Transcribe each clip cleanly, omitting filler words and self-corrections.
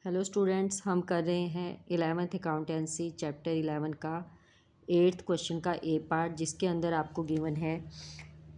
Hello students, हम कर रहे हैं 11th अकाउंटेंसी चैप्टर 11 का 8th क्वेश्चन का ए पार्ट, जिसके अंदर आपको गिवन है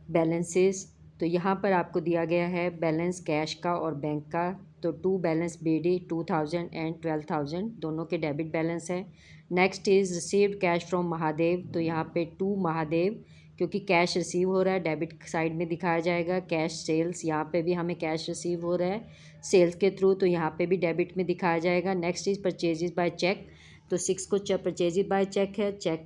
बैलेंसेस। तो यहाँ पर आपको दिया गया है बैलेंस कैश का और बैंक का। तो टू बैलेंस BD 2000 एंड 12,000 दोनों के डेबिट बैलेंस है। Next is received cash from Mahadev. तो यहाँ पे टू महादेव, क्योंकि कैश रिसीव हो रहा है डेबिट साइड में दिखाया जाएगा। कैश सेल्स, यहाँ पे भी हमें कैश रिसीव हो रहा है सेल्स के थ्रू, तो यहाँ पे भी डेबिट में दिखाया जाएगा। Next is purchases by cheque. तो 6 को परचेज बाय चेक है, चेक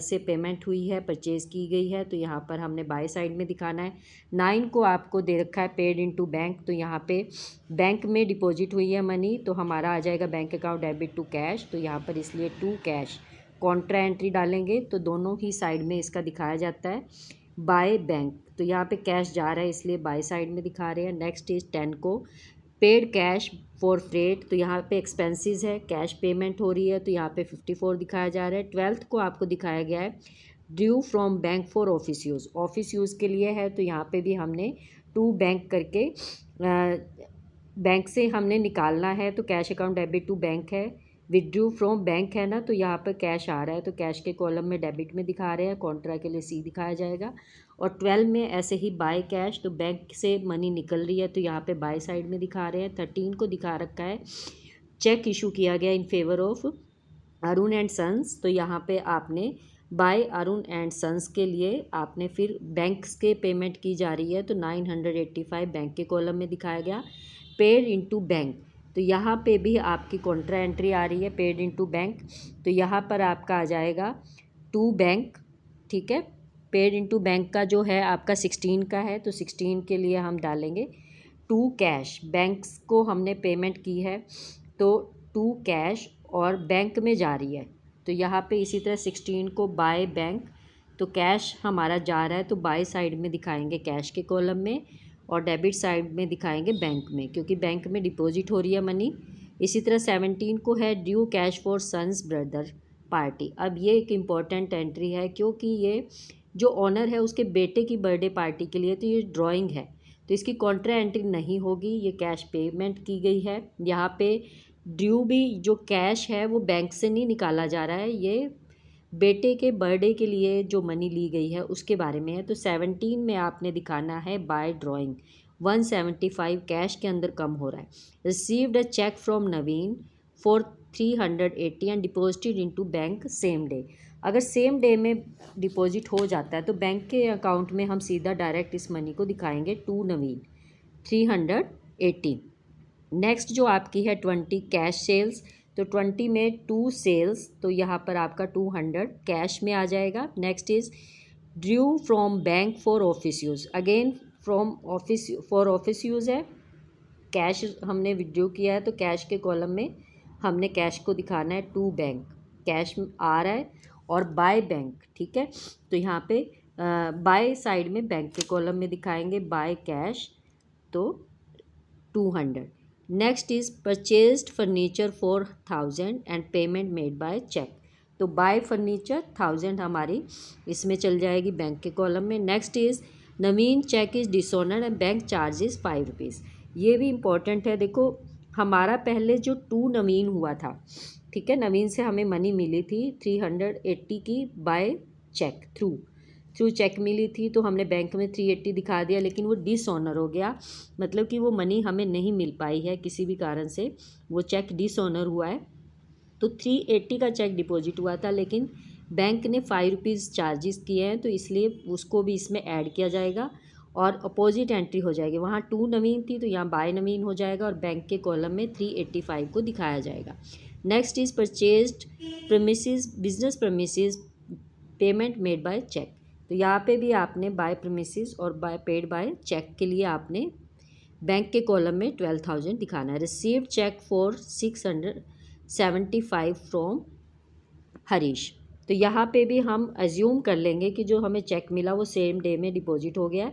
से पेमेंट हुई है, परचेज की गई है, तो यहाँ पर हमने बाय साइड में दिखाना है। 9 को आपको दे रखा है पेड इनटू बैंक। तो यहाँ पे बैंक में डिपॉजिट हुई है मनी, तो हमारा आ जाएगा bank account debit to cash. तो यहाँ पर इसलिए टू कैश कॉन्ट्रा एंट्री डालेंगे, तो दोनों ही साइड में इसका दिखाया जाता है बाय बैंक। तो यहाँ पे कैश जा रहा है इसलिए बाय साइड में दिखा रहे हैं। नेक्स्ट इज 10 को पेड कैश फॉर फ्रेट। तो यहाँ पे एक्सपेंसेस है, कैश पेमेंट हो रही है, तो यहाँ पे 54 दिखाया जा रहा है। 12th को आपको दिखाया गया है due from bank for office use, office use के लिए है। तो यहाँ पे भी हमने टू बैंक करके बैंक से हमने निकालना है। तो cash account debit to bank है, विड्रू फ्रॉम बैंक है ना, तो यहाँ पर कैश आ रहा है, तो कैश के कॉलम में डेबिट में दिखा रहे हैं, कॉन्ट्रा के लिए C दिखाया जाएगा। और 12 में ऐसे ही बाय कैश, तो बैंक से मनी निकल रही है, तो यहाँ पे बाय साइड में दिखा रहे हैं। 13 को दिखा रखा है चेक इशू किया गया in favour of Arun and sons. तो यहाँ पे आपने बाय अरुण एंड सन्स के लिए आपने फिर बैंक्स के पेमेंट की जा रही है, तो 985 बैंक के कॉलम में दिखाया गया पेड इनटू बैंक। तो यहाँ पे भी आपकी कॉन्ट्रा एंट्री आ रही है पेड इनटू बैंक। तो यहाँ पर आपका आ जाएगा टू बैंक, ठीक है। पेड इनटू बैंक का जो है आपका 16 का है, तो 16 के लिए हम डालेंगे टू कैश। बैंक्स को हमने पेमेंट की है, तो टू कैश और बैंक में जा रही है, तो यहाँ पे इसी तरह 16 को बाय बैंक। तो कैश हमारा जा रहा है, तो बाय साइड में दिखाएंगे कैश के कॉलम में, और डेबिट साइड में दिखाएंगे बैंक में, क्योंकि बैंक में डिपॉजिट हो रही है मनी। इसी तरह 17 को है due cash for sons brother party. अब ये एक इम्पॉर्टेंट एंट्री है, क्योंकि ये जो ऑनर है उसके बेटे की बर्थडे पार्टी के लिए, तो ये ड्राइंग है, तो इसकी कॉन्ट्रा एंट्री नहीं होगी, ये कैश पेमेंट की गई है। यहाँ पे ड्यू भी जो कैश है वो बैंक से नहीं निकाला जा रहा है, ये बेटे के बर्थडे के लिए जो मनी ली गई है उसके बारे में है। तो 17 में आपने दिखाना है बाय ड्राइंग 175 कैश के अंदर कम हो रहा है। Received a cheque from Naveen for 380 and deposited into bank same day. अगर सेम डे में डिपॉजिट हो जाता है तो बैंक के अकाउंट में हम सीधा डायरेक्ट इस मनी को दिखाएंगे टू नवीन 380। नेक्स्ट जो आपकी है 20 कैश सेल्स। तो 20 में टू सेल्स, तो यहाँ पर आपका 200 कैश में आ जाएगा। Next is due from bank for office use, again from office for office use है, कैश हमने विड्रॉ किया है, तो कैश के कॉलम में हमने कैश को दिखाना है टू बैंक, कैश आ रहा है, और बाय बैंक, ठीक है। तो यहाँ पे बाय साइड में बैंक के कॉलम में दिखाएंगे बाय कैश, तो 200। Next is purchased furniture for 1000 and payment made by cheque. तो बाय फर्नीचर 1000 हमारी इसमें चल जाएगी बैंक के कॉलम में। Next is Naveen cheque is dishonoured and bank charges 5 rupees. ये भी इम्पॉर्टेंट है। देखो हमारा पहले जो टू नवीन हुआ था, ठीक है, नवीन से हमें मनी मिली थी 380 की बाय चेक थ्रू चेक मिली थी, तो हमने बैंक में 380 दिखा दिया, लेकिन वो डिसऑनर हो गया, मतलब कि वो मनी हमें नहीं मिल पाई है, किसी भी कारण से वो चेक डिसऑनर हुआ है। तो 380 का चेक डिपॉजिट हुआ था, लेकिन बैंक ने 5 रुपीज़ चार्जेस किए हैं, तो इसलिए उसको भी इसमें ऐड किया जाएगा और अपोजिट एंट्री हो जाएगी। वहाँ टू नवीन थी, तो यहाँ बाय नवीन हो जाएगा, और बैंक के कॉलम में 385 को दिखाया जाएगा। Next is purchased premises business premises payment made by cheque. तो यहाँ पे भी आपने बाय प्रेमिसेस और बाय पेड बाय चेक के लिए आपने बैंक के कॉलम में 12,000 दिखाना है। Received cheque for 675 from Harish. तो यहाँ पे भी हम अज्यूम कर लेंगे कि जो हमें चेक मिला वो सेम डे में डिपॉजिट हो गया है,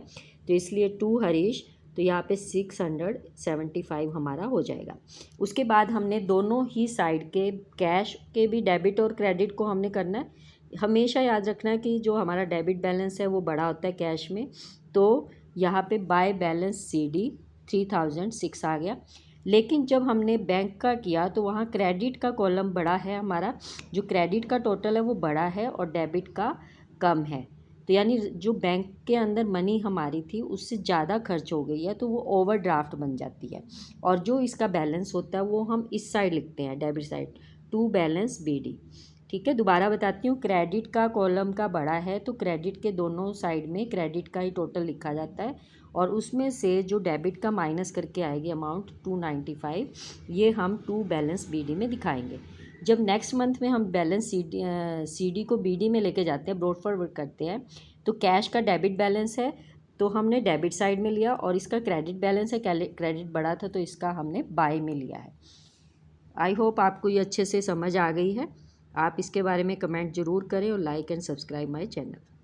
तो इसलिए टू हरीश, तो यहाँ पे 675 हमारा हो जाएगा। उसके बाद हमने दोनों ही साइड के कैश के भी डेबिट और क्रेडिट को हमने करना है। हमेशा याद रखना है कि जो हमारा डेबिट बैलेंस है वो बड़ा होता है कैश में, तो यहाँ पे बाय बैलेंस CD 3006 आ गया। लेकिन जब हमने बैंक का किया तो वहाँ क्रेडिट का कॉलम बड़ा है, हमारा जो क्रेडिट का टोटल है वो बड़ा है और डेबिट का कम है। तो यानी जो बैंक के अंदर मनी हमारी थी उससे ज़्यादा खर्च हो गई है, तो वो ओवरड्राफ्ट बन जाती है। और जो इसका बैलेंस होता है वो हम इस साइड लिखते हैं, debit side, to balance BD। ठीक है, दोबारा बताती हूँ। क्रेडिट का कॉलम का बड़ा है तो क्रेडिट के दोनों साइड में क्रेडिट का ही टोटल लिखा जाता है, और उसमें से जो डेबिट का माइनस करके आएगी अमाउंट 295, ये हम टू बैलेंस BD में दिखाएंगे। जब नेक्स्ट मंथ में हम बैलेंस CD को BD में लेके जाते हैं, ब्रॉड फॉरवर्ड करते हैं, तो कैश का डेबिट बैलेंस है तो हमने डेबिट साइड में लिया, और इसका क्रेडिट बैलेंस है, क्रेडिट बढ़ा था तो इसका हमने बाय में लिया है। आई होप आपको ये अच्छे से समझ आ गई है। आप इसके बारे में कमेंट ज़रूर करें और like and subscribe my channel.